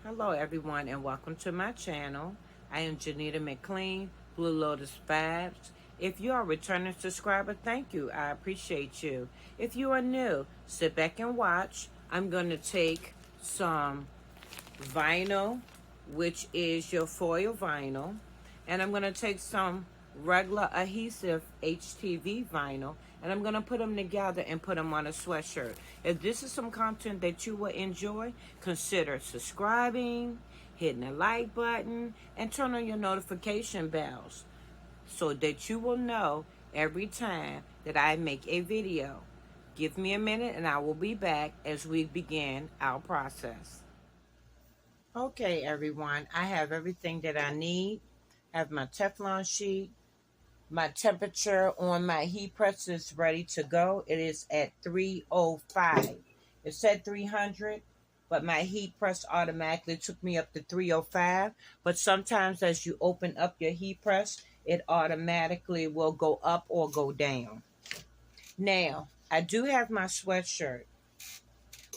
Hello everyone and welcome to my channel. I am Janita McLean, Blue Lotus Fabs. If you are a returning subscriber, thank you. I appreciate you. If you are new, sit back and watch. I'm going to take some vinyl, which is your foil vinyl, and I'm going to take some regular adhesive HTV vinyl, and I'm going to put them together and put them on a sweatshirt. If this is some content that you will enjoy, consider subscribing, hitting the like button, and turn on your notification bells so that you will know every time that I make a video. Give me a minute and I will be back as we begin our process. Okay, everyone, I have everything that I need. I have my Teflon sheet. My temperature on my heat press is ready to go. It is at 305. It said 300, but my heat press automatically took me up to 305. But sometimes as you open up your heat press, it automatically will go up or go down. Now, I do have my sweatshirt.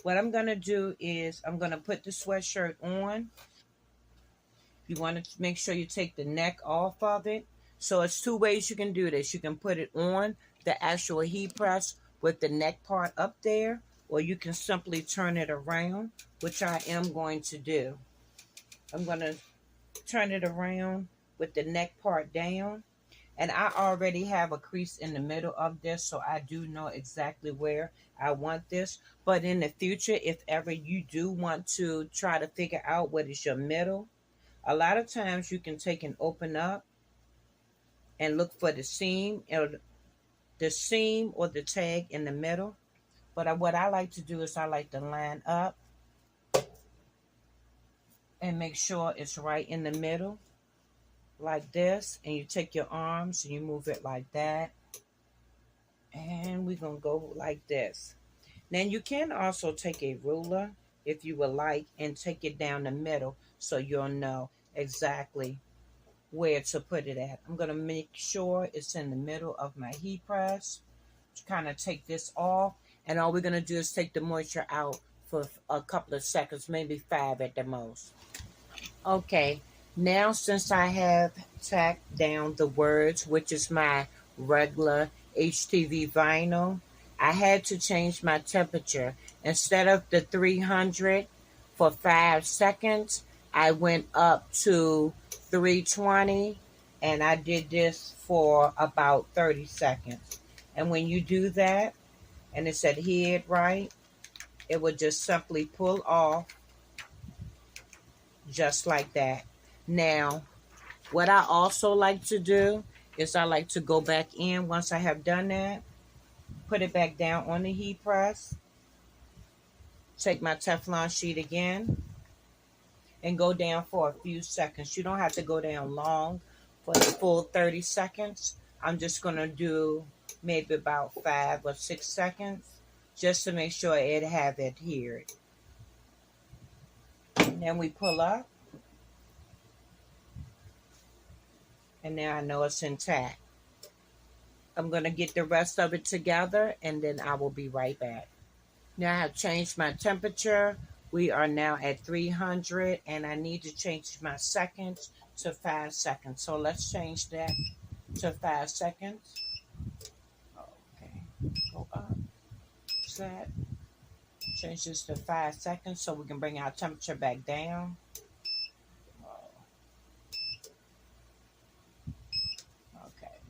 What I'm going to do is I'm going to put the sweatshirt on. You want to make sure you take the neck off of it. So it's two ways you can do this. You can put it on the actual heat press with the neck part up there, or you can simply turn it around, which I am going to do. I'm going to turn it around with the neck part down. And I already have a crease in the middle of this, so I do know exactly where I want this. But in the future, if ever you do want to try to figure out what is your middle, a lot of times you can take and open up and look for the seam or the tag in the middle. But what I like to do is I like to line up and make sure it's right in the middle like this. And you take your arms and you move it like that. And we're going to go like this. Then you can also take a ruler if you would like and take it down the middle so you'll know exactly where to put it at. I'm going to make sure it's in the middle of my heat press. Kind of take this off, and all we're going to do is take the moisture out for a couple of seconds, maybe 5 at the most. Okay, now since I have tacked down the words, which is my regular HTV vinyl, I had to change my temperature. Instead of the 300 for 5 seconds, I went up to 320, and I did this for about 30 seconds. And when you do that, and it's adhered right, it will just simply pull off just like that. Now, what I also like to do is I like to go back in once I have done that, put it back down on the heat press, take my Teflon sheet again, and go down for a few seconds. You don't have to go down long for the full 30 seconds. I'm just going to do maybe about 5 or 6 seconds just to make sure it have adhered. And then we pull up. And now I know it's intact. I'm going to get the rest of it together and then I will be right back. Now I have changed my temperature. We are now at 300 and I need to change my seconds to 5 seconds. So let's change that to 5 seconds. Okay, go up, set, change this to 5 seconds so we can bring our temperature back down. Okay,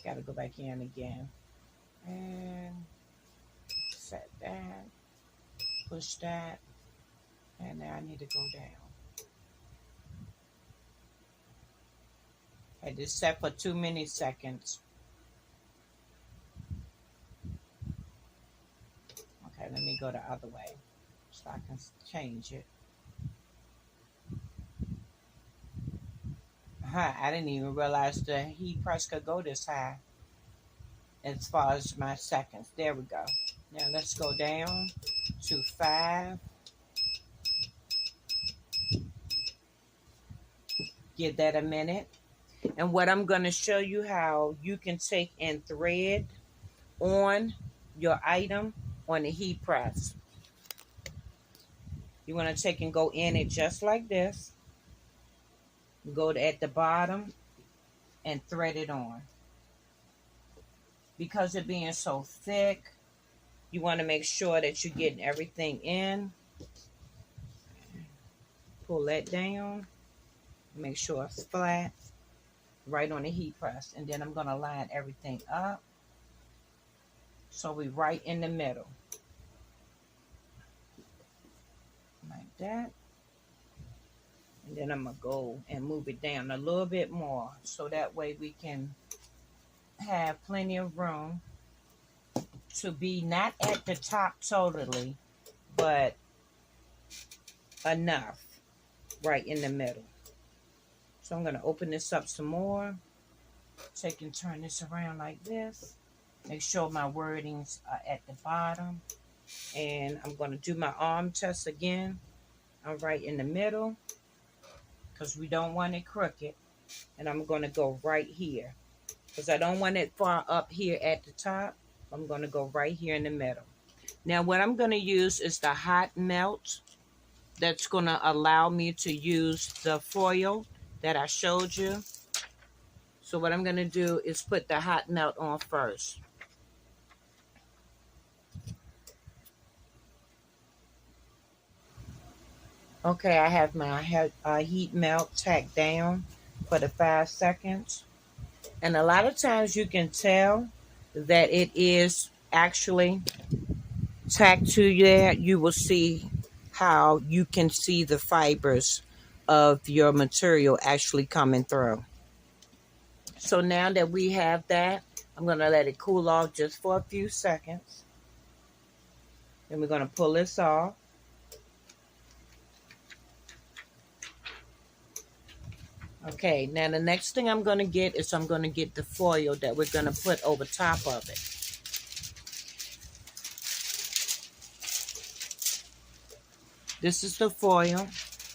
got to go back in again. And set that, push that, and now I need to go down. I just set for 2 milliseconds. Okay, let me go the other way so I can change it. I didn't even realize the heat press could go this high as far as my seconds. There we go. Now let's go down to 5. Give that a minute. And what I'm going to show you how you can take and thread on your item on the heat press. You want to take and go in it just like this. Go at the bottom and thread it on. Because it being so thick, you want to make sure that you're getting everything in. Pull that down. Make sure it's flat. Right on the heat press. And then I'm going to line everything up. So we right in the middle. Like that. And then I'm going to go and move it down a little bit more. So that way we can have plenty of room to be not at the top totally, but enough right in the middle. So I'm going to open this up some more. Take and turn this around like this. Make sure my wordings are at the bottom. And I'm going to do my arm test again. I'm right in the middle because we don't want it crooked. And I'm going to go right here because I don't want it far up here at the top. I'm going to go right here in the middle. Now what I'm going to use is the hot melt. That's going to allow me to use the foil that I showed you. So what I'm going to do is put the hot melt on first. Okay, I have my heat melt tacked down for the 5 seconds. And a lot of times you can tell that it is actually tacked to there. You will see how you can see the fibers of your material actually coming through. So now that we have that, I'm going to let it cool off just for a few seconds. Then we're going to pull this off. Okay, now the next thing I'm going to get is I'm going to get the foil that we're going to put over top of it. This is the foil.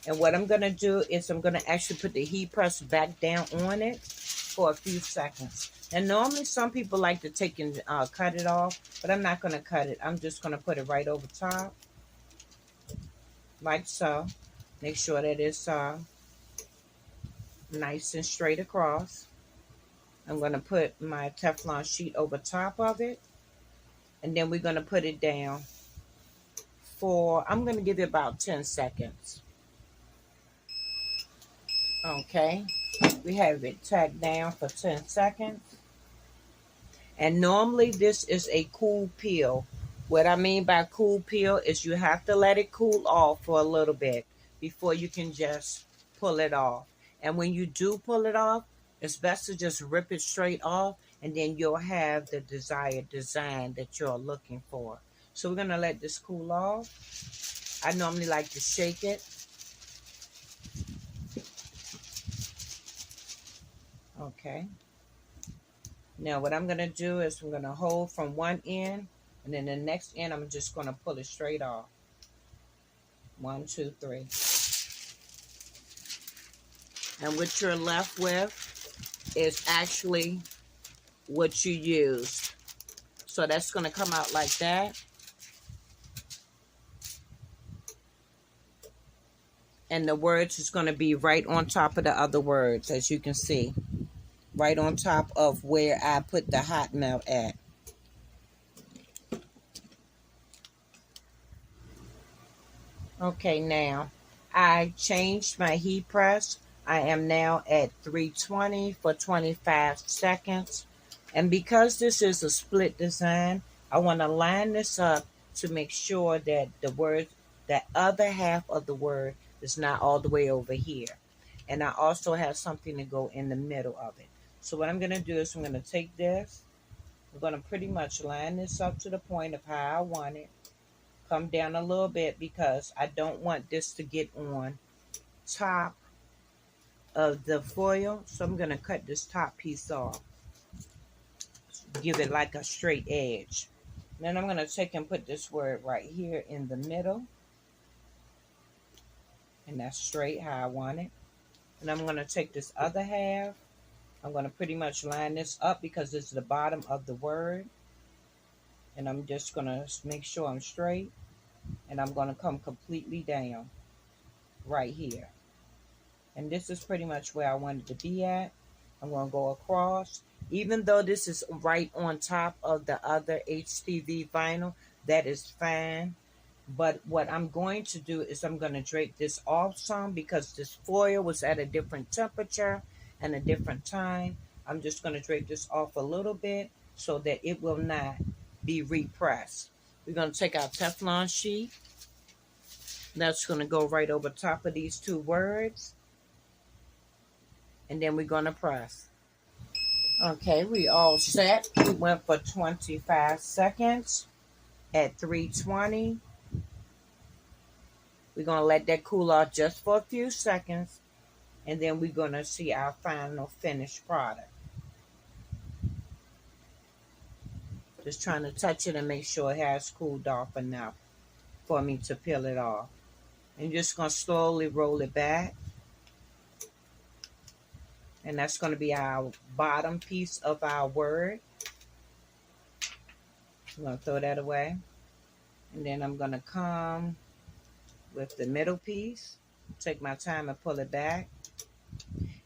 And what I'm going to do is I'm going to actually put the heat press back down on it for a few seconds. And normally some people like to take and cut it off, but I'm not going to cut it. I'm just going to put it right over top, like so. Make sure that it's nice and straight across. I'm going to put my Teflon sheet over top of it, and then we're going to put it down for, I'm going to give it about 10 seconds. Okay, we have it tacked down for 10 seconds. And normally this is a cool peel. What I mean by cool peel is you have to let it cool off for a little bit before you can just pull it off. And when you do pull it off, it's best to just rip it straight off, and then you'll have the desired design that you're looking for. So we're going to let this cool off. I normally like to shake it. Okay. Now what I'm going to do is I'm going to hold from one end, and then the next end I'm just going to pull it straight off. 1, 2, 3. And what you're left with is actually what you used. So that's going to come out like that. And the words is going to be right on top of the other words, as you can see. Right on top of where I put the hot melt at. Okay, now I changed my heat press. I am now at 320 for 25 seconds. And because this is a split design, I want to line this up to make sure that the word, that other half of the word is not all the way over here. And I also have something to go in the middle of it. So what I'm going to do is I'm going to take this. I'm going to pretty much line this up to the point of how I want it. Come down a little bit because I don't want this to get on top of the foil. So I'm going to cut this top piece off. Give it like a straight edge. Then I'm going to take and put this word right here in the middle. And that's straight how I want it. And I'm going to take this other half. I'm going to pretty much line this up because this is the bottom of the word. And I'm just going to make sure I'm straight. And I'm going to come completely down right here. And this is pretty much where I wanted to be at. I'm going to go across. Even though this is right on top of the other HTV vinyl, that is fine. But what I'm going to do is I'm going to drape this off some because this foil was at a different temperature and a different time. I'm just going to drape this off a little bit so that it will not be repressed. We're going to take our Teflon sheet. That's going to go right over top of these two words. And then we're going to press. Okay, we all set. We went for 25 seconds at 320. We're going to let that cool off just for a few seconds. And then we're going to see our final finished product. Just trying to touch it and make sure it has cooled off enough for me to peel it off. And just going to slowly roll it back. And that's going to be our bottom piece of our word. I'm going to throw that away. And then I'm going to come with the middle piece. Take my time and pull it back.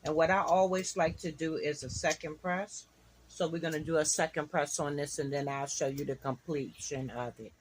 And what I always like to do is a second press. So we're going to do a second press on this and then I'll show you the completion of it.